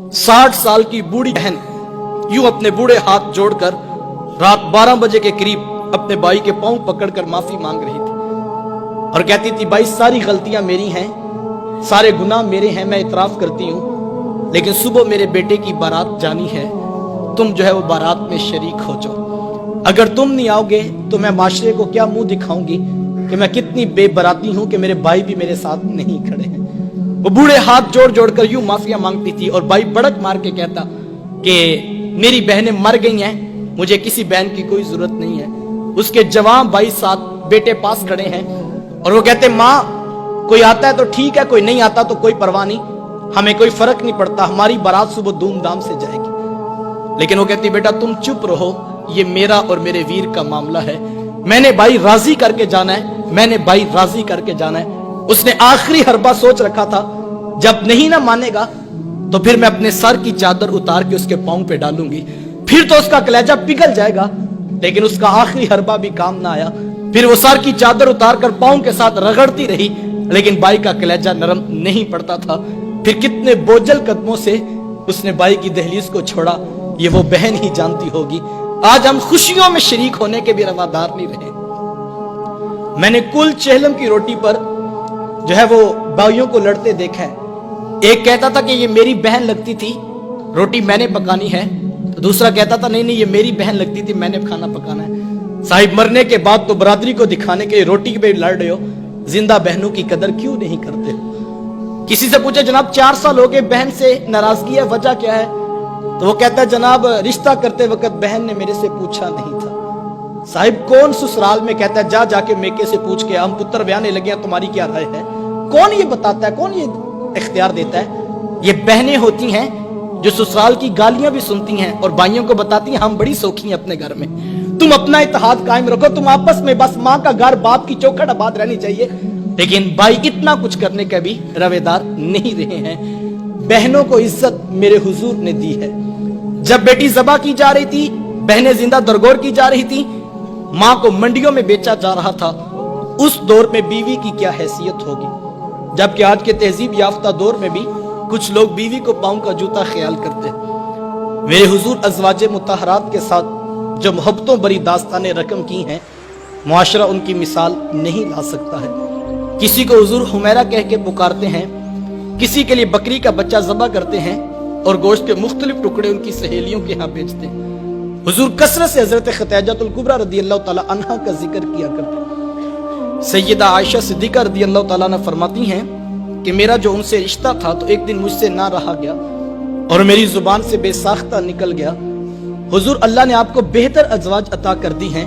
60 साल की बूढ़ी बहन यूं अपने बूढ़े हाथ जोड़कर रात 12 बजे के करीब अपने भाई के पांव पकड़कर माफी मांग रही थी और कहती थी, भाई सारी गलतियां मेरी हैं, सारे गुनाह मेरे हैं, मैं इतराफ करती हूं, लेकिन सुबह मेरे बेटे की बारात जानी है, तुम जो है वो बारात में शरीक हो जाओ। अगर तुम नहीं आओगे तो मैं माशरे को क्या मुंह दिखाऊंगी कि मैं कितनी बेबराती हूं कि मेरे भाई भी मेरे साथ नहीं खड़े हैं। वो बूढ़े हाथ जोड़ जोड़ कर यूं माफिया मांगती थी और भाई बड़क मार के कहता कि मेरी बहनें मर गई हैं, मुझे किसी बहन की कोई जरूरत नहीं है। उसके जवान भाई साथ बेटे पास खड़े हैं और वो कहते, माँ कोई आता है तो ठीक है, कोई नहीं आता तो कोई परवाह नहीं, हमें कोई फर्क नहीं पड़ता, हमारी बारात सुबह धूमधाम से जाएगी। लेकिन वो कहती, बेटा तुम चुप रहो, ये मेरा और मेरे वीर का मामला है, मैंने भाई राजी करके जाना है, मैंने भाई राजी करके जाना है। उसने आखिरी हरबा सोच रखा था, जब नहीं ना मानेगा तो फिर मैं अपने सर की चादर उतार के उसके पांव पे डालूंगी, फिर तो उसका कलेजा पिघल जाएगा। लेकिन उसका आखिरी हरबा भी काम ना आया, फिर वो सर की चादर उतार कर पांव के साथ रगड़ती रही, लेकिन भाई का कलेजा नरम नहीं पड़ता था। फिर कितने बोझल कदमों से उसने भाई की दहलीज को छोड़ा, ये वो बहन ही जानती होगी। आज हम खुशियों में शरीक होने के भी रवादार नहीं रहे। मैंने कुल चेहलम की रोटी पर जो है वो भाइयों को लड़ते देखा है। एक कहता था कि ये मेरी बहन लगती थी, रोटी मैंने पकानी है, तो दूसरा कहता था नहीं नहीं ये मेरी बहन लगती थी, मैंने खाना पकाना है। साहिब मरने के बाद तो बरादरी को दिखाने के रोटी पे लड़ रहे हो, जिंदा बहनों की कदर क्यों नहीं करते हो? किसी से पूछे, जनाब 4 साल हो गए, बहन से नाराजगी है, वजह क्या है? तो वो कहता है, जनाब रिश्ता करते वक्त बहन ने मेरे से पूछा नहीं था। साहिब कौन ससुराल में कहता है, जा जाके मेके से पूछ के, हम पुत्र ब्याहने लगे हैं, तुम्हारी क्या राय है? कौन ये बताता है, कौन ये इख्तियार देता है? ये बहनें होती हैं जो ससुराल की गालियां भी सुनती हैं और भाइयों को बताती हैं, हम बड़ी सौखी हैं अपने घर में, तुम अपना इत्तेहाद कायम रखो, तुम आपस में बस माँ का घर बाप की चौखट आबाद रहनी चाहिए। लेकिन भाई इतना कुछ करने का भी रवेदार नहीं रहे हैं। बहनों को इज्जत मेरे हुजूर ने दी है। जब बेटी ज़बा की जा रही थी, बहनें जिंदा दरगोर की जा रही थी, माँ को मंडियों में बेचा जा रहा था, उस दौर में बीवी की क्या हैसियत होगी? जबकि आज के तहजीब याफ्ता दौर में भी कुछ लोग बीवी को पांव का जूता ख्याल करते हैं। मेरे हुजूर अज़वाजे मुतहरात के साथ जो मोहब्बतों भरी दास्तानें रकम की हैं, मुआशरा उनकी मिसाल नहीं ला सकता है। किसी को हुजूर हुमैरा कह के पुकारते हैं, किसी के लिए बकरी का बच्चा ज़बा करते हैं और गोश्त के मुख्तलिफ टुकड़े उनकी सहेलियों के यहाँ बेचते हैं। हुजूर कसरत से हजरत खतीजतुल कुबरा रदियल्लाहु ताला अन्हा का जिक्र किया करते हैं। सैयदा आयशा सिद्दीका रदियल्लाहु ताला अन्हा फरमाती हैं कि मेरा जो उनसे रिश्ता था तो एक दिन मुझसे ना रहा गया और मेरी जुबान से बेसाख्ता निकल गया। हुजूर अल्लाह ने आपको बेहतर अज़वाज अता कर दी हैं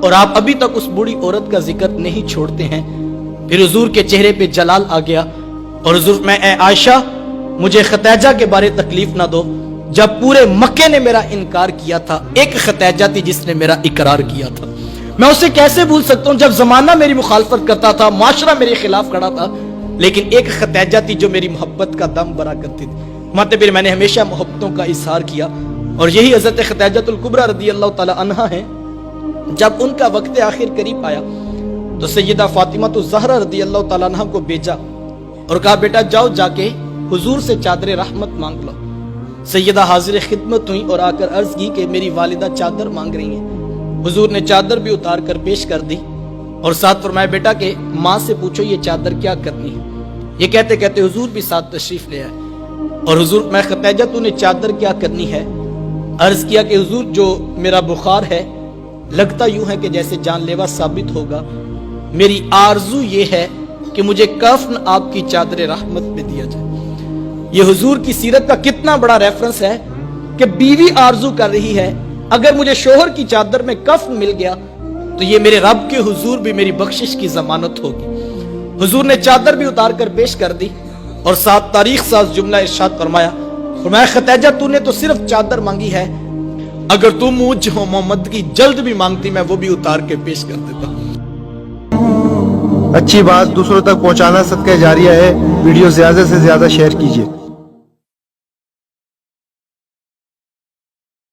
और आप अभी तक उस बूढ़ी औरत का जिक्र नहीं छोड़ते हैं। फिर हुजूर के चेहरे पे जलाल आ गया और हुजूर, मैं ए आयशा मुझे खतीजा के बारे तकलीफ ना दो, जब पूरे मक्के ने मेरा इनकार किया था, एक खतीजा थी जिसने मेरा इकरार किया था, मैं उसे कैसे भूल सकता हूँ? जब जमाना मेरी मुखालफत करता था, माशरा मेरे खिलाफ खड़ा था, लेकिन एक खतीजा थी जो मेरी मोहब्बत का दम भरा करती थी। मतलब फिर मैंने हमेशा मोहब्बतों का इजहार किया और यही हजरत खतीजतुल कुबरा रदियल्लाहु ताला अन्हा है। जब उनका वक्त आखिर करीब आया तो सैयदा फातिमा तो ज़हरा रदियल्लाहु ताला अन्हा को भेजा और कहा, बेटा जाओ जाके हुजूर से चादर रहमत मांग लो। सैयदा हाजिर खिदमत हुई और आकर अर्ज की कि मेरी वालिदा चादर मांग रही हैं। हुजूर ने चादर भी उतार कर पेश कर दी और साथ फरमाया, बेटा के माँ से पूछो ये चादर क्या करनी है। ये कहते कहते हुजूर भी साथ तशरीफ ले आए और हुजूर, मैं खतीजा तूने चादर क्या करनी है? अर्ज किया कि हुजूर जो मेरा बुखार है लगता यूं है कि जैसे जानलेवा साबित होगा, मेरी आरजू ये है कि मुझे कफन आपकी चादर रहमत में दिया जाए। ये हुजूर की सीरत का कितना बड़ा रेफरेंस है कि बीवी आरजू कर रही है, अगर मुझे शोहर की चादर में कफन मिल गया तो ये मेरे रब के हुजूर भी मेरी बख्शिश की जमानत होगी। हुजूर ने चादर भी उतार कर पेश कर दी और साथ तारीख साज जुमला इरशाद फरमाया, खतीजा तूने तो सिर्फ चादर मांगी है, अगर तू मुझ मोहम्मद की जल्द भी मांगती मैं वो भी उतार के पेश कर देता। अच्छी बात दूसरों तक पहुंचाना सदका जारिया है। वीडियो ज्यादा से ज्यादा शेयर कीजिए।